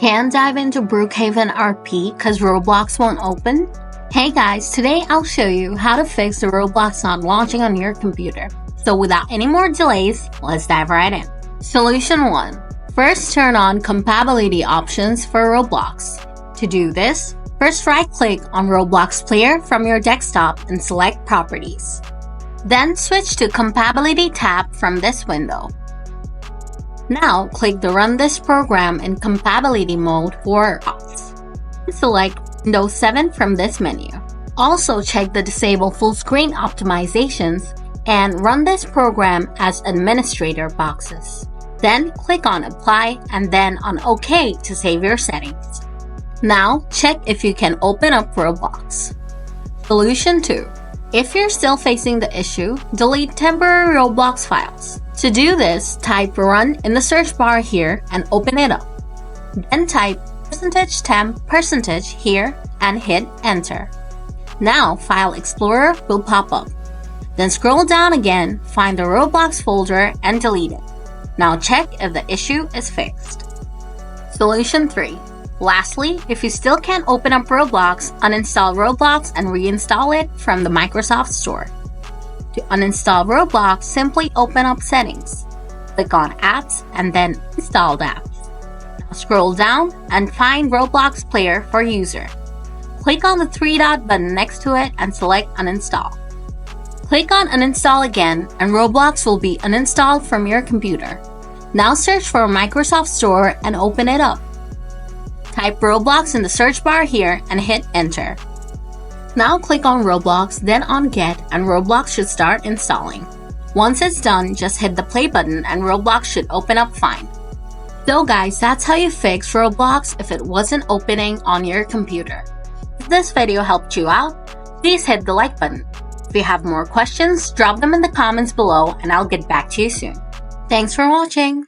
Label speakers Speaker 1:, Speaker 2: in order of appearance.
Speaker 1: Can't dive into Brookhaven RP cause Roblox won't open? Hey guys, today I'll show you how to fix the Roblox not launching on your computer. So without any more delays, let's dive right in. Solution 1. First, turn on compatibility options for Roblox. To do this, first right-click on Roblox Player from your desktop and select Properties. Then switch to Compatibility tab from this window. Now, click the Run this program in compatibility mode for apps. Select Windows 7 from this menu. Also check the Disable Full Screen Optimizations and Run this program as Administrator boxes. Then click on Apply and then on OK to save your settings. Now, check if you can open up Roblox. Solution 2. If you're still facing the issue, delete temporary Roblox files. To do this, type Run in the search bar here and open it up. Then type %temp% here and hit Enter. Now, File Explorer will pop up. Then scroll down again, find the Roblox folder and delete it. Now check if the issue is fixed. Solution 3. Lastly, if you still can't open up Roblox, uninstall Roblox and reinstall it from the Microsoft Store. To uninstall Roblox, simply open up Settings. Click on Apps and then Installed Apps. Now scroll down and find Roblox Player for user. Click on the 3-dot button next to it and select Uninstall. Click on Uninstall again and Roblox will be uninstalled from your computer. Now search for Microsoft Store and open it up. Type Roblox in the search bar here and hit Enter. Now click on Roblox, then on Get, and Roblox should start installing. Once it's done, just hit the play button and Roblox should open up fine. So guys, that's how you fix Roblox if it wasn't opening on your computer. If this video helped you out, please hit the like button. If you have more questions, drop them in the comments below and I'll get back to you soon. Thanks for watching!